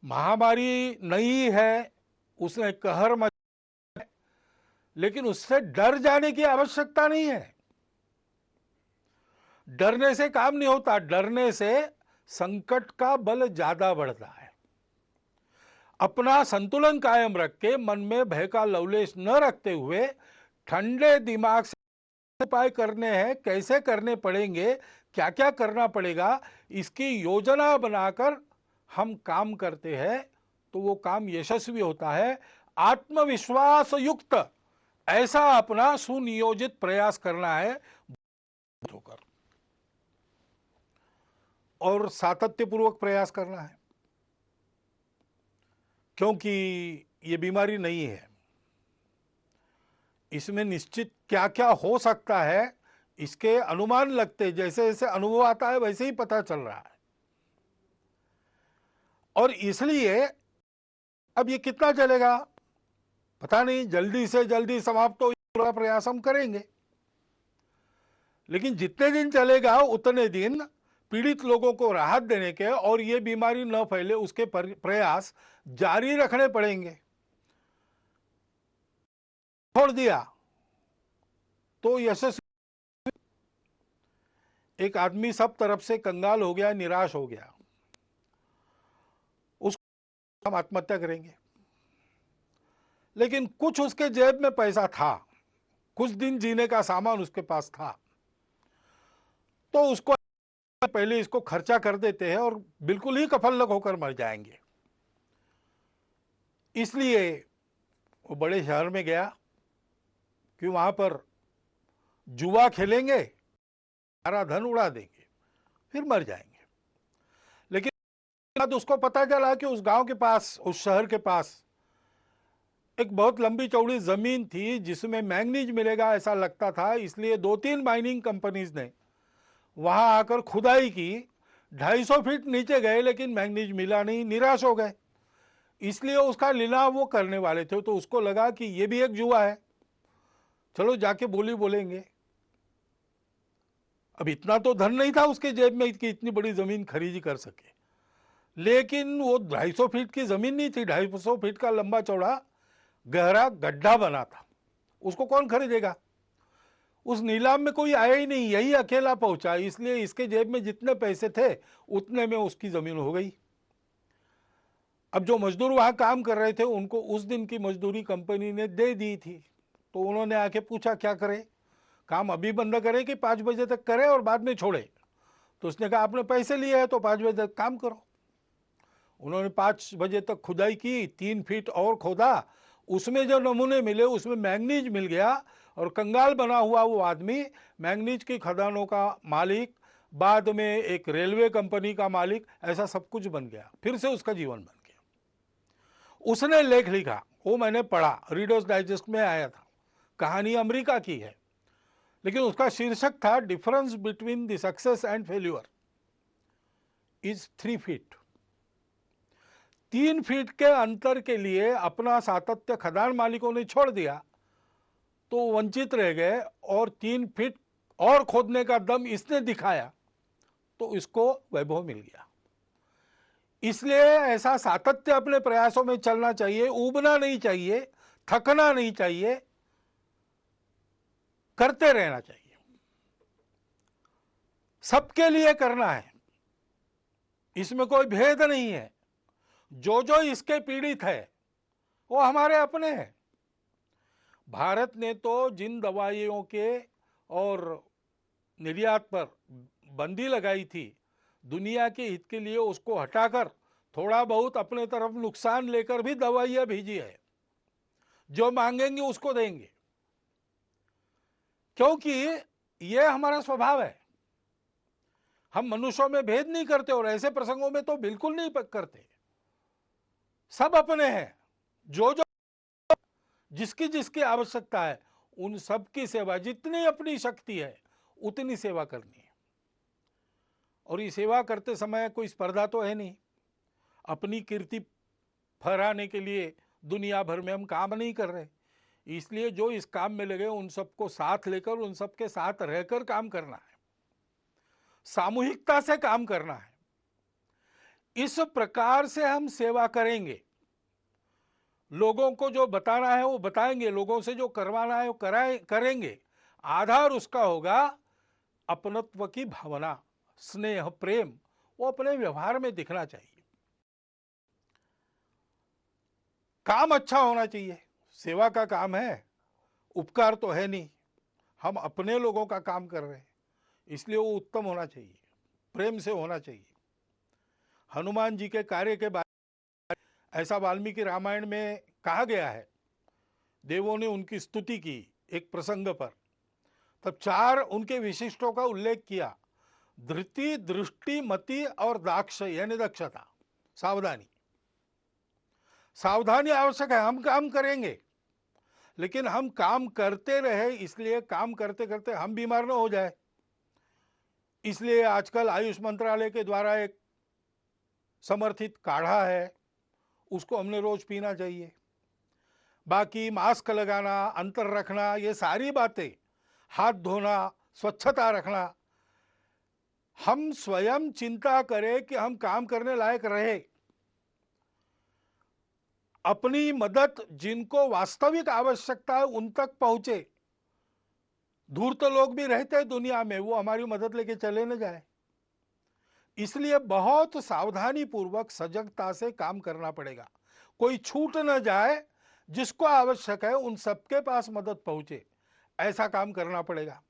महामारी नहीं है, उसने कहर मचा, लेकिन उससे डर जाने की आवश्यकता नहीं है। डरने से काम नहीं होता, डरने से संकट का बल ज्यादा बढ़ता है। अपना संतुलन कायम रख के मन में भय का लवलेश न रखते हुए ठंडे दिमाग से उपाय करने हैं, कैसे करने पड़ेंगे, क्या क्या करना पड़ेगा, इसकी योजना बनाकर हम काम करते हैं तो वो काम यशस्वी होता है। आत्मविश्वास युक्त ऐसा अपना सुनियोजित प्रयास करना है होकर, और सातत्यपूर्वक प्रयास करना है, क्योंकि ये बीमारी नहीं है। इसमें निश्चित क्या क्या हो सकता है इसके अनुमान लगते, जैसे जैसे अनुभव आता है वैसे ही पता चल रहा है। और इसलिए अब ये कितना चलेगा पता नहीं, जल्दी से जल्दी समाप्त हो पूरा प्रयास हम करेंगे, लेकिन जितने दिन चलेगा उतने दिन पीड़ित लोगों को राहत देने के और ये बीमारी न फैले उसके प्रयास जारी रखने पड़ेंगे। छोड़ दिया तो यशस्वी, एक आदमी सब तरफ से कंगाल हो गया, निराश हो गया, उसको हम आत्महत्या करेंगे। लेकिन कुछ उसके जेब में पैसा था, कुछ दिन जीने का सामान उसके पास था, तो उसको पहले इसको खर्चा कर देते हैं और बिल्कुल ही कफल्लक होकर मर जाएंगे। इसलिए वो बड़े शहर में गया कि वहां पर जुआ खेलेंगे, सारा धन उड़ा देंगे, फिर मर जाएंगे। लेकिन बाद उसको पता चला कि उस गांव के पास, उस शहर के पास एक बहुत लंबी चौड़ी जमीन थी जिसमें मैंगनीज मिलेगा ऐसा लगता था, इसलिए 2-3 माइनिंग कंपनीज ने वहां आकर खुदाई की। 250 फीट नीचे गए लेकिन मैंगनीज मिला नहीं, निराश हो गए। इसलिए उसका लिलाव वो करने वाले थे, तो उसको लगा कि ये भी एक जुआ है, चलो जाके बोली बोलेंगे। अब इतना तो धन नहीं था उसके जेब में कि इतनी बड़ी जमीन खरीदी कर सके, लेकिन वो 250 फीट की जमीन नहीं थी, 250 फीट का लंबा चौड़ा गहरा गड्ढा बना था, उसको कौन खरीदेगा। उस नीलाम में कोई आया ही नहीं, यही अकेला पहुंचा, इसलिए इसके जेब में जितने पैसे थे उतने में उसकी जमीन हो गई। अब जो मजदूर वहां काम कर रहे थे उनको उस दिन की मजदूरी कंपनी ने दे दी थी, तो उन्होंने आके पूछा क्या करें, काम अभी बंद करें कि 5 बजे तक करें और बाद में छोड़े। तो उसने कहा आपने पैसे लिए हैं तो 5 बजे तक काम करो। उन्होंने 5 बजे तक खुदाई की, 3 फीट और खोदा, उसमें जो नमूने मिले उसमें मैंगनीज मिल गया, और कंगाल बना हुआ वो आदमी मैंगनीज की खदानों का मालिक, बाद में एक रेलवे कंपनी का मालिक, ऐसा सब कुछ बन गया, फिर से उसका जीवन बन गया। उसने लेख लिखा, वो मैंने पढ़ा, रीडर्स डाइजेस्ट में आया था, कहानी अमेरिका की है, लेकिन उसका शीर्षक था difference between the success and failure is 3 feet. 3 feet के अंतर के लिए अपना सातत्य खदान मालिकों ने छोड़ दिया तो वंचित रह गए, और 3 फीट और खोदने का दम इसने दिखाया तो इसको वैभव मिल गया। इसलिए ऐसा सातत्य अपने प्रयासों में चलना चाहिए, ऊबना नहीं चाहिए, थकना नहीं चाहिए, करते रहना चाहिए, सबके लिए करना है, इसमें कोई भेद नहीं है। जो जो इसके पीड़ित है वो हमारे अपने हैं। भारत ने तो जिन दवाइयों के और निर्यात पर बंदी लगाई थी, दुनिया के हित के लिए उसको हटाकर थोड़ा बहुत अपने तरफ नुकसान लेकर भी दवाइयां भेजी है। जो मांगेंगे उसको देंगे, क्योंकि यह हमारा स्वभाव है। हम मनुष्यों में भेद नहीं करते, और ऐसे प्रसंगों में तो बिल्कुल नहीं करते। सब अपने हैं, जो जो जिसकी जिसकी आवश्यकता है उन सब की सेवा, जितनी अपनी शक्ति है उतनी सेवा करनी है। और ये सेवा करते समय कोई स्पर्धा तो है नहीं, अपनी कीर्ति फहराने के लिए दुनिया भर में हम काम नहीं कर रहे। इसलिए जो इस काम में लगे उन सबको साथ लेकर, उन सबके साथ रहकर काम करना है, सामूहिकता से काम करना है। इस प्रकार से हम सेवा करेंगे, लोगों को जो बताना है वो बताएंगे, लोगों से जो करवाना है वो करेंगे। आधार उसका होगा अपनत्व की भावना, स्नेह, प्रेम, वो अपने व्यवहार में दिखना चाहिए। काम अच्छा होना चाहिए, सेवा का काम है, उपकार तो है नहीं, हम अपने लोगों का काम कर रहे हैं, इसलिए वो उत्तम होना चाहिए, प्रेम से होना चाहिए। हनुमान जी के कार्य के बारे में ऐसा वाल्मीकि रामायण में कहा गया है, देवों ने उनकी स्तुति की एक प्रसंग पर, तब 4 उनके विशिष्टों का उल्लेख किया, धृति, दृष्टि, मति और दाक्ष यानी दक्षता, सावधानी। सावधानी आवश्यक है, हम काम करेंगे, लेकिन हम काम करते रहे, इसलिए काम करते करते हम बीमार न हो जाए, इसलिए आजकल आयुष मंत्रालय के द्वारा एक समर्थित काढ़ा है, उसको हमने रोज पीना चाहिए। बाकी मास्क लगाना, अंतर रखना, ये सारी बातें, हाथ धोना, स्वच्छता रखना, हम स्वयं चिंता करें कि हम काम करने लायक रहे। अपनी मदद जिनको वास्तविक आवश्यकता है उन तक पहुंचे। दूर तो लोग भी रहते हैं दुनिया में, वो हमारी मदद लेके चले न जाए, इसलिए बहुत सावधानी पूर्वक सजगता से काम करना पड़ेगा, कोई छूट न जाए, जिसको आवश्यक है उन सबके पास मदद पहुंचे, ऐसा काम करना पड़ेगा।